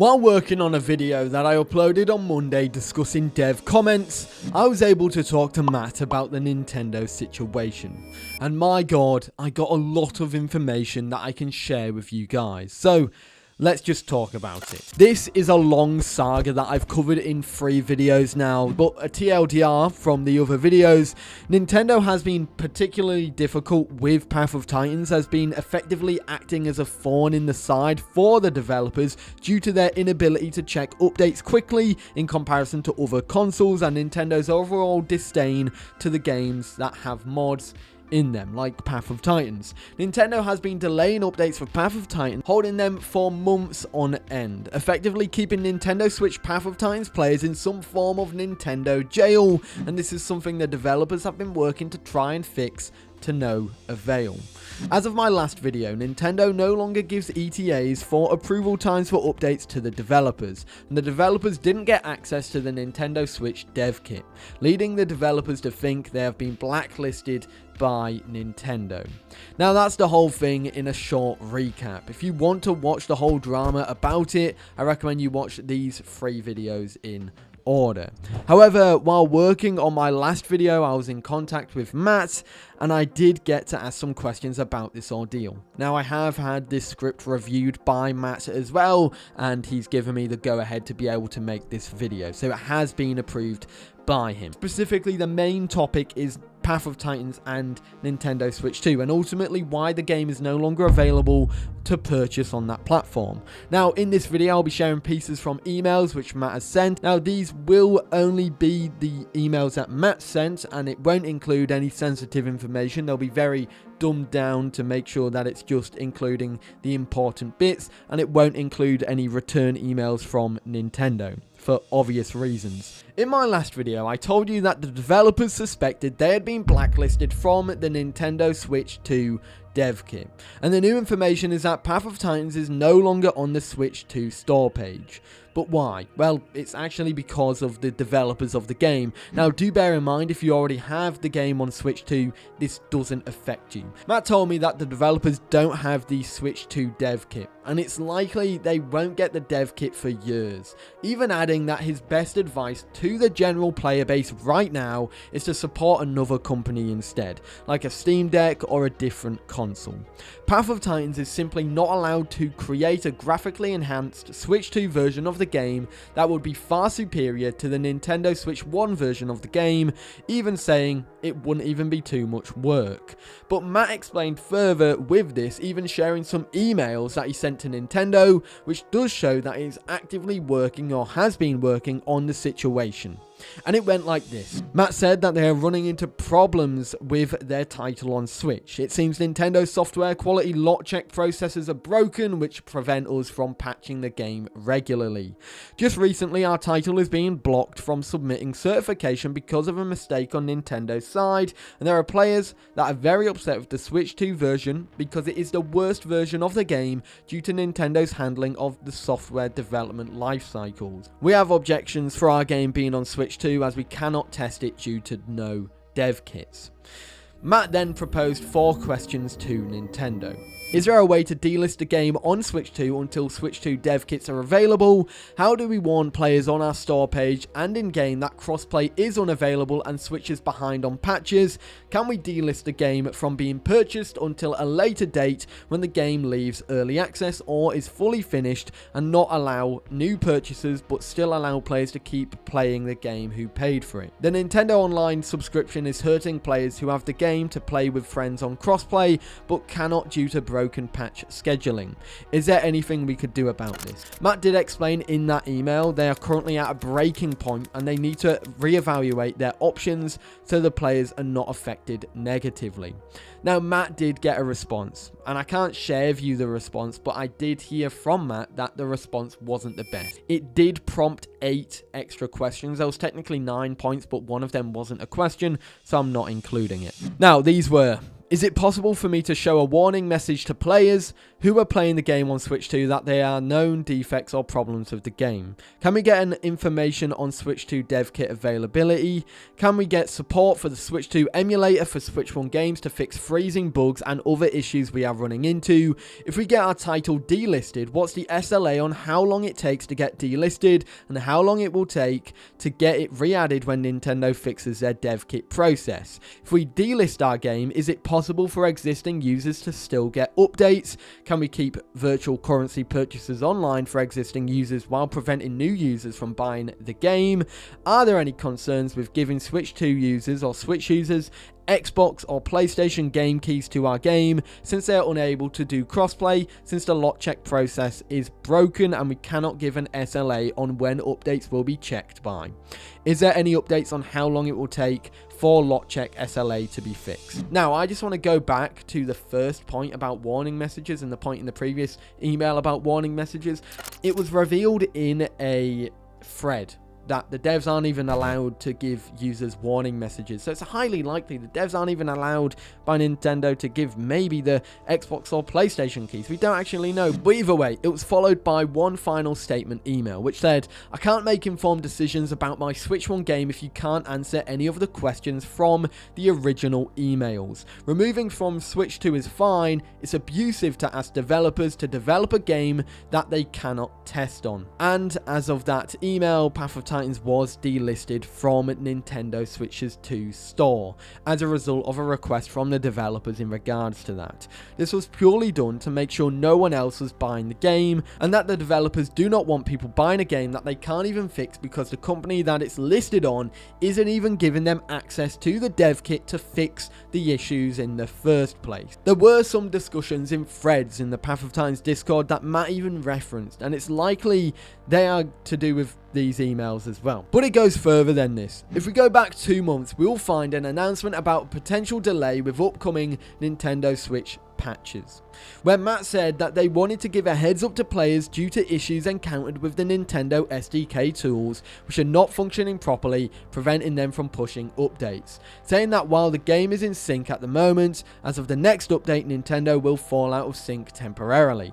While working on a video that I uploaded on Monday discussing dev comments, I was able to talk to Matt about the Nintendo situation. And my god, I got a lot of information that I can share with you guys. So, let's just talk about it. This is a long saga that I've covered in 3 videos now, but a TLDR from the other videos, Nintendo has been particularly difficult with Path of Titans, has been effectively acting as a thorn in the side for the developers due to their inability to check updates quickly in comparison to other consoles and Nintendo's overall disdain to the games that have mods in them, like Path of Titans. Nintendo has been delaying updates for Path of Titans, holding them for months on end, effectively keeping Nintendo Switch Path of Titans players in some form of Nintendo jail, and this is something the developers have been working to try and fix to no avail. As of my last video, Nintendo no longer gives ETAs for approval times for updates to the developers, and the developers didn't get access to the Nintendo Switch dev kit, leading the developers to think they have been blacklisted by Nintendo. Now that's the whole thing in a short recap. If you want to watch the whole drama about it, I recommend you watch these 3 videos in order. However, while working on my last video, I was in contact with Matt, and I did get to ask some questions about this ordeal. Now, I have had this script reviewed by Matt as well, and he's given me the go-ahead to be able to make this video, so it has been approved by him. Specifically, the main topic is Path of Titans and Nintendo Switch 2, and ultimately why the game is no longer available to purchase on that platform. Now, in this video, I'll be sharing pieces from emails which Matt has sent. Now, these will only be the emails that Matt sent, and it won't include any sensitive information. They'll be very dumbed down to make sure that it's just including the important bits, and it won't include any return emails from Nintendo, for obvious reasons. In my last video, I told you that the developers suspected they had been blacklisted from the Nintendo Switch 2 dev kit, and the new information is that Path of Titans is no longer on the Switch 2 store page. But why? Well, it's actually because of the developers of the game. Now, do bear in mind, if you already have the game on Switch 2, this doesn't affect you. Matt told me that the developers don't have the Switch 2 dev kit, and it's likely they won't get the dev kit for years, even adding that his best advice to the general player base right now is to support another company instead, like a Steam Deck or a different console. Path of Titans is simply not allowed to create a graphically enhanced Switch 2 version of the game that would be far superior to the Nintendo Switch 1 version of the game, even saying it wouldn't even be too much work. But Matt explained further with this, even sharing some emails that he sent to Nintendo, which does show that he is actively working or has been working on the situation. And it went like this. Matt said that they are running into problems with their title on Switch. It seems Nintendo's software quality lot check processes are broken, which prevent us from patching the game regularly. Just recently, our title is being blocked from submitting certification because of a mistake on Nintendo's side, and there are players that are very upset with the Switch 2 version because it is the worst version of the game due to Nintendo's handling of the software development life cycles. We have objections for our game being on Switch 2 as we cannot test it due to no dev kits. Matt then proposed 4 questions to Nintendo. Is there a way to delist the game on Switch 2 until Switch 2 dev kits are available? How do we warn players on our store page and in-game that crossplay is unavailable and Switch is behind on patches? Can we delist the game from being purchased until a later date when the game leaves early access or is fully finished, and not allow new purchasers but still allow players to keep playing the game who paid for it? The Nintendo Online subscription is hurting players who have the game to play with friends on crossplay but cannot due to broken patch scheduling. Is there anything we could do about this? Matt did explain in that email they are currently at a breaking point and they need to reevaluate their options so the players are not affected negatively. Now, Matt did get a response, and I can't share with you the response, but I did hear from Matt that the response wasn't the best. It did prompt 8 extra questions. There was technically 9 points, but one of them wasn't a question, so I'm not including it. Now, these were: is it possible for me to show a warning message to players who are playing the game on Switch 2 that there are known defects or problems with the game? Can we get an information on Switch 2 dev kit availability? Can we get support for the Switch 2 emulator for Switch 1 games to fix freezing bugs and other issues we are running into? If we get our title delisted, what's the SLA on how long it takes to get delisted and how long it will take to get it re-added when Nintendo fixes their dev kit process? If we delist our game, is it possible for existing users to still get updates? Can we keep virtual currency purchases online for existing users while preventing new users from buying the game? Are there any concerns with giving Switch 2 users or Switch users Xbox or PlayStation game keys to our game, since they are unable to do crossplay, since the lot check process is broken and we cannot give an SLA on when updates will be checked by? Is there any updates on how long it will take for lot check SLA to be fixed? Now, I just want to go back to the first point about warning messages and the point in the previous email about warning messages. It was revealed in a thread that the devs aren't even allowed to give users warning messages. So it's highly likely the devs aren't even allowed by Nintendo to give maybe the Xbox or PlayStation keys. We don't actually know. But either way, it was followed by one final statement email, which said, "I can't make informed decisions about my Switch 1 game if you can't answer any of the questions from the original emails. Removing from Switch 2 is fine. It's abusive to ask developers to develop a game that they cannot test on." And as of that email, Path of Titans was delisted from Nintendo Switch's 2 store as a result of a request from the developers in regards to that. This was purely done to make sure no one else was buying the game, and that the developers do not want people buying a game that they can't even fix because the company that it's listed on isn't even giving them access to the dev kit to fix the issues in the first place. There were some discussions in threads in the Path of Titans Discord that Matt even referenced, and it's likely they are to do with these emails as well. But it goes further than this. If we go back 2 months, we'll find an announcement about a potential delay with upcoming Nintendo Switch patches, where Matt said that they wanted to give a heads up to players due to issues encountered with the Nintendo SDK tools, which are not functioning properly, preventing them from pushing updates, saying that while the game is in sync at the moment, as of the next update, Nintendo will fall out of sync temporarily.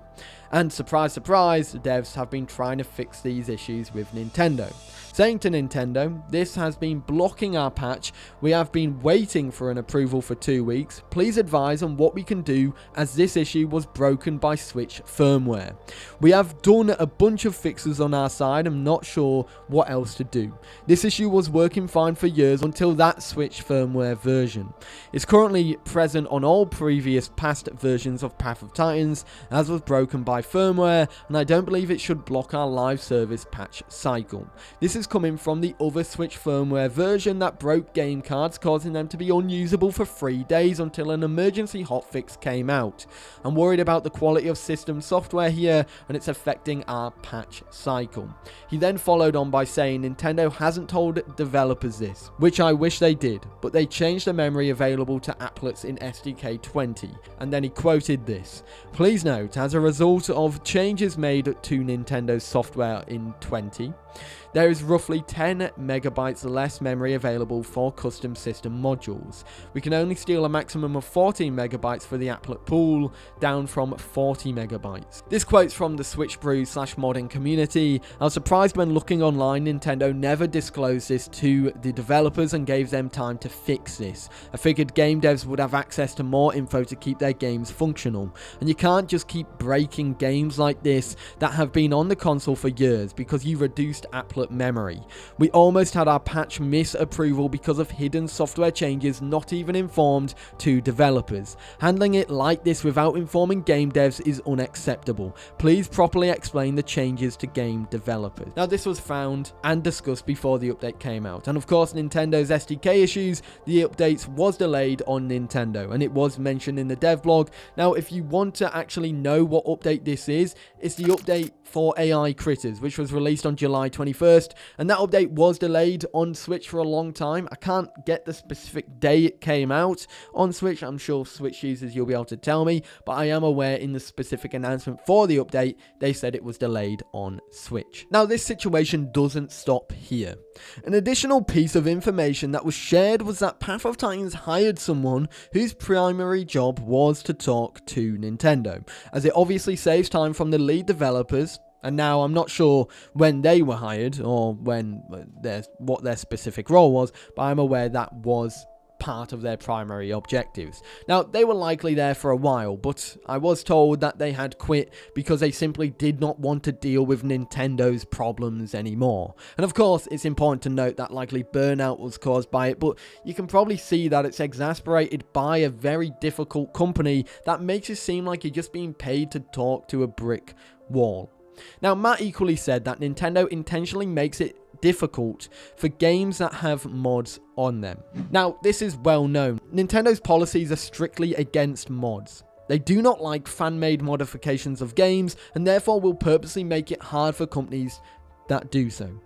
And surprise, surprise, the devs have been trying to fix these issues with Nintendo, saying to Nintendo, "This has been blocking our patch. We have been waiting for an approval for 2 weeks. Please advise on what we can do, as this issue was broken by Switch firmware. We have done a bunch of fixes on our side. I'm not sure what else to do. This issue was working fine for years until that Switch firmware version. It's currently present on all previous past versions of Path of Titans, as was broken by firmware, and I don't believe it should block our live service patch cycle. This is coming from the other Switch firmware version that broke game cards, causing them to be unusable for 3 days until an emergency hotfix came out. I'm worried about the quality of system software here, and it's affecting our patch cycle." He then followed on by saying Nintendo hasn't told developers this, which I wish they did, but they changed the memory available to applets in SDK 20. And then he quoted this: "Please note, as a result of changes made to Nintendo's software in 20, there is roughly 10 megabytes less memory available for custom system modules. We can only steal a maximum of 14 megabytes for the applet pool, down from 40 megabytes. This quote's from the Switch Brew/modding community. I was surprised when looking online, Nintendo never disclosed this to the developers and gave them time to fix this. I figured game devs would have access to more info to keep their games functional, and you can't just keep breaking games like this that have been on the console for years because you reduced applet memory. We almost had our patch miss approval because of hidden software changes not even informed to developers. Handling it like this without informing game devs is unacceptable. Please properly explain the changes to game developers." Now, this was found and discussed before the update came out, and of course Nintendo's SDK issues, the updates was delayed on Nintendo, and it was mentioned in the dev blog. Now, if you want to actually know what update this is, it's the update for AI Critters, which was released on July 21st, and that update was delayed on Switch for a long time. I can't get the specific day it came out on Switch. I'm sure Switch users, you'll be able to tell me, but I am aware in the specific announcement for the update, they said it was delayed on Switch. Now, this situation doesn't stop here. An additional piece of information that was shared was that Path of Titans hired someone whose primary job was to talk to Nintendo, as it obviously saves time from the lead developers. And now I'm not sure when they were hired or what their specific role was, but I'm aware that was part of their primary objectives. Now, they were likely there for a while, but I was told that they had quit because they simply did not want to deal with Nintendo's problems anymore. And of course, it's important to note that likely burnout was caused by it, but you can probably see that it's exasperated by a very difficult company that makes it seem like you're just being paid to talk to a brick wall. Now, Matt equally said that Nintendo intentionally makes it difficult for games that have mods on them. Now, this is well known. Nintendo's policies are strictly against mods. They do not like fan-made modifications of games and therefore will purposely make it hard for companies that do so.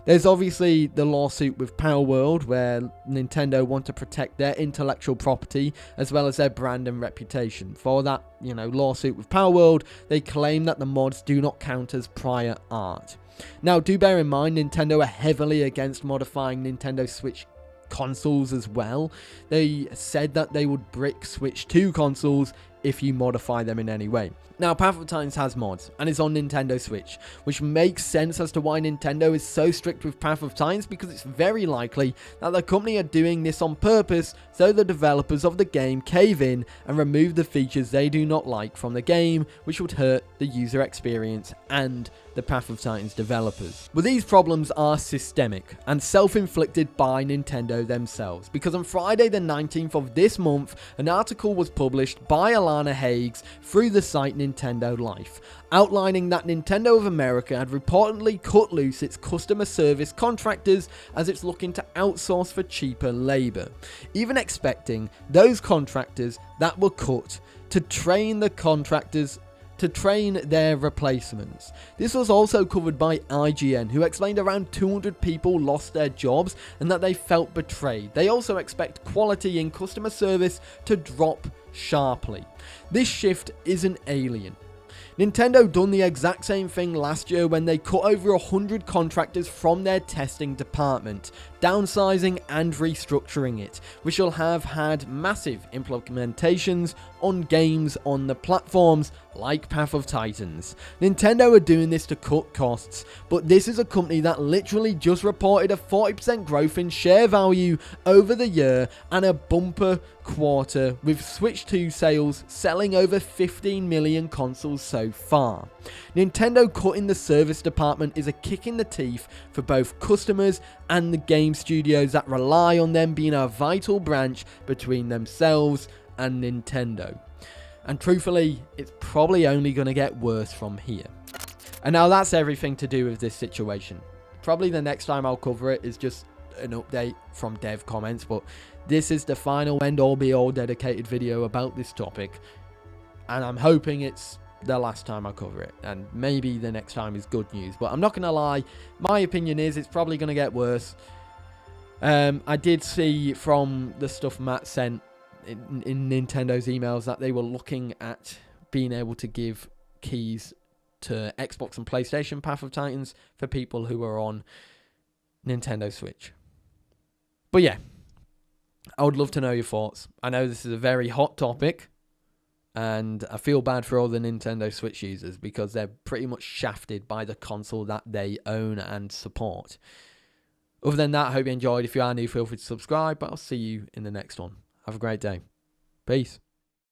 There's obviously the lawsuit with Power World, where Nintendo want to protect their intellectual property as well as their brand and reputation. For that, lawsuit with Power World, they claim that the mods do not count as prior art. Now, do bear in mind, Nintendo are heavily against modifying Nintendo Switch consoles as well. They said that they would brick Switch 2 consoles if you modify them in any way. Now, Path of Titans has mods, and it's on Nintendo Switch, which makes sense as to why Nintendo is so strict with Path of Titans, because it's very likely that the company are doing this on purpose so the developers of the game cave in and remove the features they do not like from the game, which would hurt the user experience and the Path of Titans developers. But these problems are systemic and self-inflicted by Nintendo themselves, because on Friday the 19th of this month, an article was published by Alana Hagues through the site Nintendo Life, outlining that Nintendo of America had reportedly cut loose its customer service contractors as it's looking to outsource for cheaper labor, even expecting those contractors that were cut to train the contractors to train their replacements. This was also covered by IGN, who explained around 200 people lost their jobs and that they felt betrayed. They also expect quality in customer service to drop sharply. This shift isn't alien. Nintendo done the exact same thing last year when they cut over 100 contractors from their testing department, downsizing and restructuring it, which will have had massive implementations on games on the platforms like Path of Titans. Nintendo are doing this to cut costs, but this is a company that literally just reported a 40% growth in share value over the year and a bumper quarter, with Switch 2 sales selling over 15 million consoles so far. Nintendo cutting the service department is a kick in the teeth for both customers and the game studios that rely on them being a vital branch between themselves and Nintendo. And truthfully, it's probably only going to get worse from here. And now that's everything to do with this situation. Probably the next time I'll cover it is just an update from dev comments, but this is the final end-all be-all dedicated video about this topic, and I'm hoping it's the last time I cover it, and maybe the next time is good news. But I'm not gonna lie, my opinion is it's probably gonna get worse. I did see from the stuff Matt sent in Nintendo's emails that they were looking at being able to give keys to Xbox and PlayStation Path of Titans for people who are on Nintendo Switch. But yeah, I would love to know your thoughts. I know this is a very hot topic, and I feel bad for all the Nintendo Switch users because they're pretty much shafted by the console that they own and support. Other than that, I hope you enjoyed. If you are new, feel free to subscribe, but I'll see you in the next one. Have a great day. Peace.